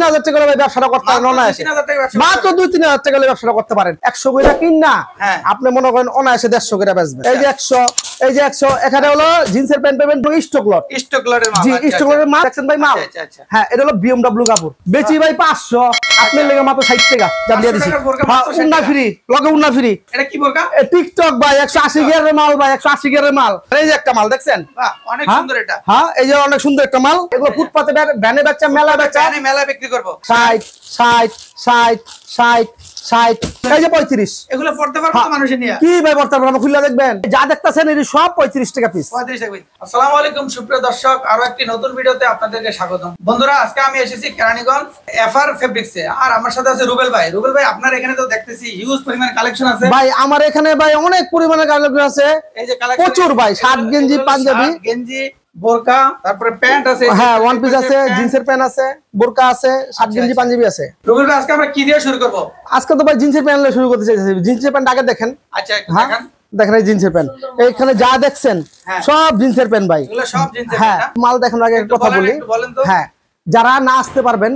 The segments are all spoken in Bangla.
2-3 হাজার টাকা ভাই ব্যবসাটা করতে পারেন অনায়াসে। মাত্র 2-3 হাজার টাকা ব্যবসাটা করতে পারেন। 100 কইরা কিনা আপনি মনে করেন অনায়াসে 150 কইরা বেচবেন। এই যে 100, এই যে 100, এখানে হলো জিন্সের প্যান্ট পাবেন স্টক লট। স্টক লটের মাল। জি স্টক লটের মাল দেখছেন ভাই মাল। হ্যাঁ এটা হলো BMW কাপড়। বেচি ভাই 500, আপনার লাগা মাত্র 60 টাকা যা দিয়ে দিছি। উন্না ফ্রি, লগে উন্না ফ্রি। এটা কি বোরকা? টিকটক ভাই 180 গিয়ারের মাল ভাই, 180 গিয়ারের মাল। এই যে একটা মাল দেখছেন? বাহ অনেক সুন্দর এটা। হ্যাঁ এই যে অনেক সুন্দর একটা মাল। এগুলো ফুটপাতে ভ্যানে বাচ্চা মেলা বাচ্চা মেলা বিক্রি করব। 60 60 60 60 60 এই যে 35। এগুলো পড়তে পারবো তো মানুষ নিয়ে? কি ভাই পড়তে পারবো, খুলে দেখবেন যা দেখতাছেন এর সব 35 টাকা পিস। 35 টাকা পিস। আসসালামু আলাইকুম সুপ্রিয় দর্শক, আরো একটি নতুন ভিডিওতে আপনাদেরকে স্বাগতম। বন্ধুরা আজকে আমি এসেছি কেরানীগঞ্জ এফআর ফেব্রিক্সে, আর আমার সাথে আছে রুবেল ভাই। রুবেল ভাই আপনার এখানে তো দেখতেছি হিউজ পরিমাণ কালেকশন আছে। ভাই আমার এখানে ভাই অনেক পরিমাণে কালেকশন আছে। এই যে কালেকশন প্রচুর ভাই, শার্ট গেঞ্জি পাঞ্জাবি গেঞ্জি বোরকা, তারপরে প্যান্ট আছে। হ্যাঁ ওয়ান পিস আছে, জিন্সের প্যান্ট আছে, বোরকা আছে, শার্ট গেঞ্জি পাঞ্জাবি আছে। রুবেল ভাই আজকে আমরা কি দিয়ে শুরু করব? আজকে তো ভাই জিন্সের প্যান্ট শুরু করতে চাইছি। জিন্সের প্যান্ট আগে দেখেন। আচ্ছা দেখেন, দেখেন এই জিন্সের প্যান্ট এখানে যা দেখছেন সব জিন্সের প্যান্ট ভাই। এগুলো সব জিন্সের হ্যাঁ প্যান্ট। মাল দেখানোর আগে কথা বলি। হ্যাঁ যারা না আসতে পারবেন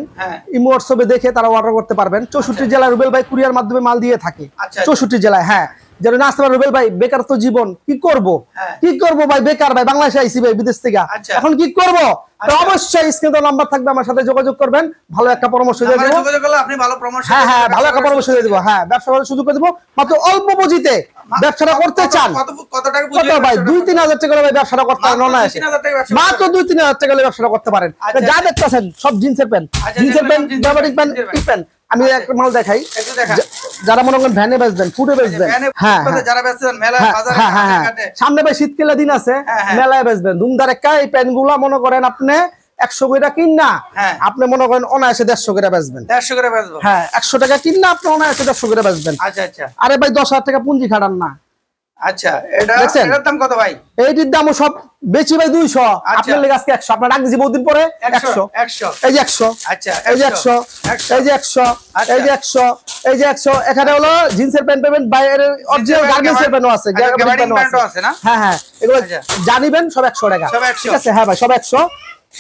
ইমো হোয়াটসঅ্যাপে দেখে তারা অর্ডার করতে পারবেন। 64 জেলায় রুবেল ভাই কুরিয়ার মাধ্যমে মাল দিয়ে থাকে। 64 জেলায়। হ্যাঁ যারা না আসতে পারবে রুবেল ভাই বেকার তো জীবন, কি করব কি করব ভাই, বেকার ভাই, বাংলাদেশে আইছি ভাই বিদেশ থেকে, এখন কি করব? তো অবশ্যই স্ক্রিনে নাম্বার থাকবে, আমার সাথে যোগাযোগ করবেন, ভালো একটা পরামর্শ দিয়ে দেব। যোগাযোগ করলে আপনি ভালো পরামর্শ। হ্যাঁ হ্যাঁ ভালো একটা পরামর্শ দিয়ে দেব। হ্যাঁ ব্যবসা করার সুযোগ করে দেব মাত্র অল্প পুঁজিতে। ব্যবসাটা করতে চান কত টাকা পুঁজি? ভাই 2-3 হাজার টাকা ভাই ব্যবসাটা করতে পারেন অনায়াসে। মাত্র 2-3 হাজার টাকা ব্যবসাটা করতে পারেন। যা দেখতেছেন সব জিন্সের প্যান্ট, জিন্সের প্যান্ট, জামাটিক প্যান্ট, টি প্যান্ট। আমি একটা মাল দেখাই, যারা মনে করেন ভ্যানে বেচবেন, ফুটে বেচবেন, হ্যাঁ যারা বেচেন মেলা বাজারে ঘাটে, সামনে ভাই শীতকালে দিন আছে, মেলায় বেচবেন ধুমধার একটা। এই প্যান্ট গুলা মনে করেন আপনি 100 কইরা কিনা আপনি মনে করেন অনায়াসে 150 কইরা বেচবেন। 150 করে বেচবো? হ্যাঁ 100 টাকা কিনা আপনি অনায়াসে 150 কইরা বেচবেন। আচ্ছা আচ্ছা। আরে ভাই 10,000 টাকা পুঁজি খাটান না। আচ্ছা এটার দাম কত ভাই? এইটির দামও সব বেশি ভাই 200, আপনার লাগি আজকে 100। আপনার রাখ দিছি বহুদিন পরে 100। এই যে 100, আচ্ছা এই যে 100, এই যে 100, এই যে 100, এই যে 100। এখানে হলো জিন্সের প্যান্ট পাবেন, বাইরের অরিজিনাল গার্মেন্টসের প্যান্টও আছে, গার্মেন্টস প্যান্টও আছে না? হ্যাঁ হ্যাঁ এগুলো জানিবেন সব 100 টাকা। ঠিক আছে? হ্যাঁ ভাই সব 100।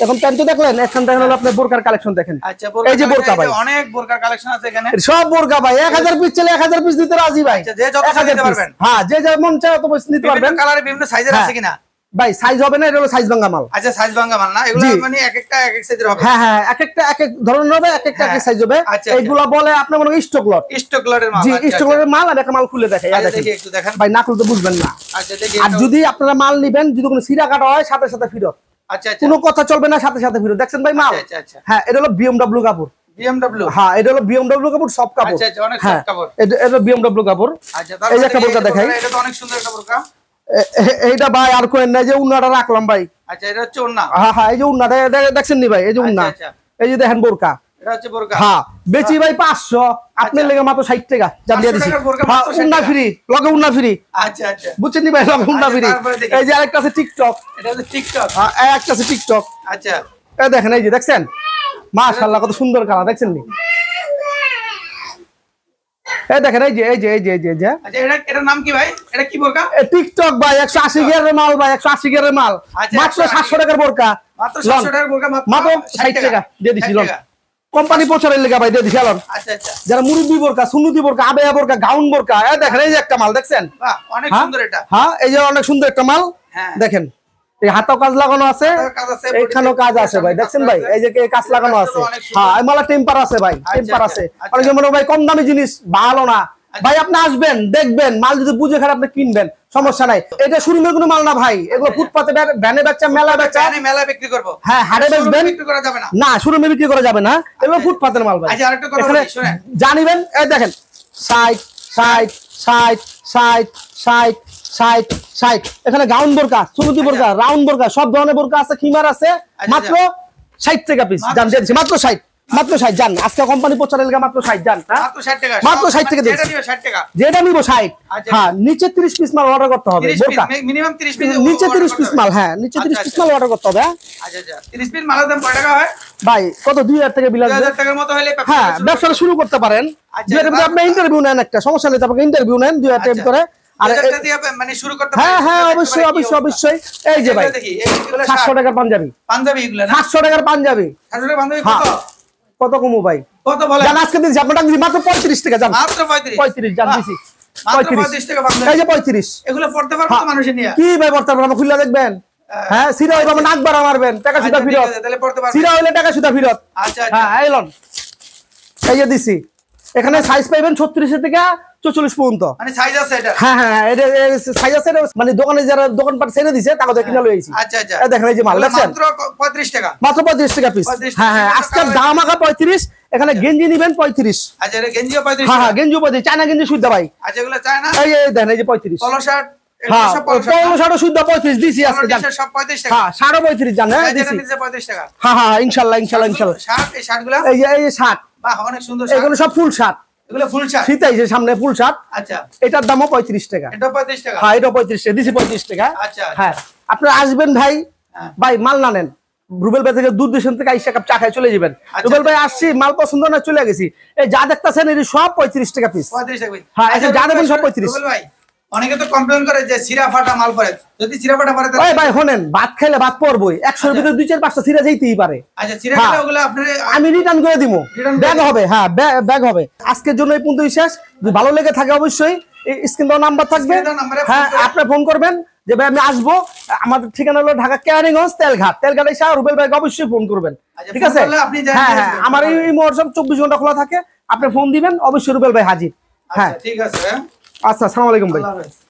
এখন প্যান্ট দেখলেন, এখন দেখেন হলো আপনি বোরকার কালেকশন দেখেন। আচ্ছা এই যে বোরকা ভাই, অনেক বোরকার কালেকশন আছে এখানে। সব বোরকা ভাই 1000 পিস চলে 1000 পিস দিতে রাজি ভাই। আচ্ছা যে যত নিতে পারবেন। হ্যাঁ যে যে মন চায় তত পিস নিতে পারবেন। বিভিন্ন কালারে বিভিন্ন সাইজের আছে কিনা? ভাই সাইজ হবে না, এটা হলো সাইজ ভাঙা মাল। আচ্ছা সাইজ ভাঙা মাল না, এগুলো মানে এক একটা এক এক সাইজের হবে। হ্যাঁ হ্যাঁ এক একটা এক এক ধরনের হবে, এক একটা এক এক সাইজ হবে। এইগুলো বলে আপনি মনে করেন স্টক লট। স্টক লটের মাল। জি স্টক লটের মাল। আর একটা মাল খুলে দেখাই, দেখি একটু দেখেন ভাই, না খুলতে বুঝবেন না। আচ্ছা দেখি। আর যদি আপনারা মাল নেবেন, যদি কোনো সিরা কাটা হয় সাথে সাথে ফেরত। আচ্ছা আচ্ছা কোনো কথা চলবে না, সাথে সাথে ফেরত। দেখছেন ভাই মাল? আচ্ছা আচ্ছা। হ্যাঁ এটা হলো BMW কাপড়। BMW? হ্যাঁ এটা হলো BMW কাপড়, সব কাপড়। আচ্ছা আচ্ছা অনেক সব কাপড়। এটা BMW কাপড়। আচ্ছা এই যে একটা বোরকা দেখাই, এটা তো অনেক সুন্দর একটা বোরকা। এইটা ভাই আর কোন না, যে উন্নাটা রাখলাম ভাই। আচ্ছা এটা হচ্ছে ওন্না? হ্যাঁ হ্যাঁ এই যে উন্না দেখছেন নি ভাই, এই যে উন্না। এই যে দেখেন বোরকা, এটা হচ্ছে বোরকা। হ্যাঁ বেচি ভাই 500, আপনার লাগা মাত্র 60 টাকা যা দিয়ে দিছি। হ্যাঁ উন্না ফ্রি, লগে উন্না ফ্রি। আচ্ছা আচ্ছা বুঝছেন নি ভাই, লগে উন্না ফ্রি। এই যে আরেকটা আছে টিকটক, এটা হচ্ছে টিকটক। হ্যাঁ একটা আছে টিকটক। আচ্ছা এই দেখেন, এই যে দেখছেন মাশাআল্লাহ কত সুন্দর কালার, দেখছেন নি? এই দেখেন এই যে এই যে এই যে এই যে আচ্ছা এটার নাম কি ভাই? এটা কি বোরকা? টিকটক ভাই 180 গিয়ারের মাল ভাই, 180 গিয়ারের মাল। মাত্র 700 টাকার বোরকা, মাত্র 700 টাকার বোরকা, মাত্র 60 টাকা দিয়ে দিছি। লন কোম্পানি প্রচারের লেগা ভাই দিয়ে দিছি। লন আচ্ছা আচ্ছা। যারা মুরুব্বি বোরকা, সুন্নতি বোরকা, আবেয়া বোরকা, গাউন বোরকা, এই দেখেন এই যে একটা মাল দেখছেন? বাহ অনেক সুন্দর এটা। হ্যাঁ এই যে অনেক সুন্দর একটা মাল দেখেন। এই হাতাও কাজ লাগানো আছে, এইখানেও কাজ আছে ভাই, দেখছেন ভাই? এই যে কাজ লাগানো আছে। হ্যাঁ এই মালা টেম্পার আছে ভাই, টেম্পার আছে। অনেকে মনে ভাই কম দামি জিনিস ভালো না, ভাই আপনি আসবেন দেখবেন, মাল যদি বুঝে খারাপ আপনি কিনবেন, সমস্যা নাই। এটা শোরুমের কোনো মাল না ভাই, এগুলো ফুটপাতে ভ্যানে বাচ্চা মেলা বাচ্চা মেলা বিক্রি করব। হ্যাঁ হাটে বেচবেন, বিক্রি করা যাবে না। না শোরুমে বিক্রি করা যাবে না, এগুলো ফুটপাতের মাল ভাই। আচ্ছা আরেকটা কথা বলি শুনেন, জানিবেন? এই দেখেন 60 60 60 60 60 60 60। এখানে গাউন বোরকা, সুন্নতি বোরকা, রাউন্ড বোরকা, সব ধরনের বোরকা আছে, খিমার আছে। মাত্র 60 টাকা পিস জান দিয়েছি, মাত্র 60, মাত্র 60 জান। আজকে কোম্পানি প্রচারের লাগা মাত্র 60 জান। মাত্র 60 টাকা, মাত্র 60 টাকা দিয়েছি। যেটা নিবে 60 টাকা, যেটা নিব 60। হ্যাঁ নিচে 30 পিস মাল অর্ডার করতে হবে বোরকা, মিনিমাম 30 পিস নিচে 30 পিস মাল। হ্যাঁ নিচে 30 পিস মাল অর্ডার করতে হবে। আচ্ছা আচ্ছা 30 পিস মালের দাম কত টাকা হয় ভাই? কত 2000 টাকা বিল আসবে। 2000 টাকার মতো হলে হ্যাঁ ব্যবসা শুরু করতে পারেন। যদি আপনি ইন্টারভিউ নেন, একটা সমস্যা নেই, আপনি ইন্টারভিউ নেন 2000 টাকা করে। আর এটা দিয়ে মানে শুরু করতে পারেন। হ্যাঁ হ্যাঁ অবশ্যই অবশ্যই অবশ্যই। এই যে ভাই 700 টাকার পাঞ্জাবি, পাঞ্জাবি এগুলো না? 700 টাকার পাঞ্জাবি, 700 টাকার পাঞ্জাবি কত? কত কমু ভাই? কত বলেন? জান আজকে দিছি আপনার টাকা দিছি মাত্র 35 টাকা জান। মাত্র 35 35 জান দিছি। মাত্র 35 টাকা বাংলা। এই যে 35। এগুলো পড়তে পারবে তো মানুষে নিয়ে? কি ভাই পড়তে পারবেন? খুলে দেখবেন। হ্যাঁ সিরা হইবা নাক বাড়া মারবেন, টাকা সুদা ফেরত। তাহলে পড়তে পারবে। সিরা হইলে টাকা সুদা ফেরত। আচ্ছা আচ্ছা। হ্যাঁ আইলন। এই যে দিছি। এখানে সাইজ পাইবেন 36 থেকে 44 পর্যন্ত। মানে সাইজ আছে এটা? হ্যাঁ হ্যাঁ এটা সাইজ আছে, মানে দোকানে যারা দোকানপাট ছেড়ে দিছে তাকে কিনে লই আইছি। আচ্ছা আচ্ছা। এই দেখেন এই যে মাল দেখছেন মাত্র 35 টাকা। মাত্র 35 টাকা পিস। হ্যাঁ হ্যাঁ আজকের দাম আগা 35। এখানে গেঞ্জি নিবেন 35। আচ্ছা এটা গেঞ্জিও 35 হ্যাঁ টাকা। হ্যাঁ গেঞ্জি 35, চায়না গেঞ্জি শুদ্ধ ভাই। আচ্ছা এগুলো চায়না? এই যে দেখেন এই যে 35। পলো শার্ট হ্যাঁ পলো শার্ট শুদ্ধ 35 দিছি আজকে জান। সব 35 টাকা। হ্যাঁ 35.5 জান। হ্যাঁ এটা দিছি। নিচে 35 টাকা। হ্যাঁ হ্যাঁ ইনশাআল্লাহ ইনশাআল্লাহ ইনশাআল্লাহ। শার্ট এই শার্টগুলো? এই যে শার্ট। বাহ অনেক সুন্দর শার্ট। এগুলো সব ফুল শার্ট। এগুলো ফুল শার্ট? শীত আইছে সামনে ফুল শার্ট। আচ্ছা। এটার দামও 35 টাকা। এটা 35 টাকা? হ্যাঁ এটা 35 টাকা দিছি 35 টাকা। আচ্ছা হ্যাঁ আপনারা আসবেন ভাই। হ্যাঁ। ভাই মাল না নেন, রুবেল ভাই থেকে দূর দেশন থেকে আইসা কাপ চা খাই চলে যাবেন। রুবেল ভাই আসছি মাল পছন্দ না চলে গেছি। এই যা দেখতাছেন এর সব 35 টাকা পিস। 35 টাকা। হ্যাঁ আচ্ছা যা দেখবেন সব 35। রুবেল ভাই অনেকে তো কমপ্লেইন করে যে সিরা ফাটা মাল পড়ে, যদি সিরা ফাটা পড়ে ওই ভাই শুনেন ভাত খাইলে ভাত পড়বই, 100 এর ভিতরে 2-4-5টা সিরা যাইতেই পারে। আচ্ছা সিরা ফাটা ওগুলো আপনি আমি রিটার্ন করে দিমু, ব্যাগ হবে। হ্যাঁ ব্যাগ হবে। আজকের জন্য এই পর্যন্তই শেষ। যদি ভালো লেগে থাকে অবশ্যই স্ক্রিন দাও নাম্বার থাকবে। হ্যাঁ আপনি ফোন করবেন যে ভাই আমি আসবো। আমাদের ঠিকানা হলো ঢাকা কেরানীগঞ্জ তেলঘাট। তেলঘাট এসে রুবেল ভাইকে অবশ্যই ফোন করবেন, ঠিক আছে? হ্যাঁ হ্যাঁ আমার এই হোয়াটসঅ্যাপ 24 ঘন্টা খোলা থাকে। আপনি ফোন দিবেন অবশ্যই রুবেল ভাই হাজির। হ্যাঁ ঠিক আছে। আচ্ছা আসসালামু আলাইকুম ভাই। আল্লাহ হাফেজ।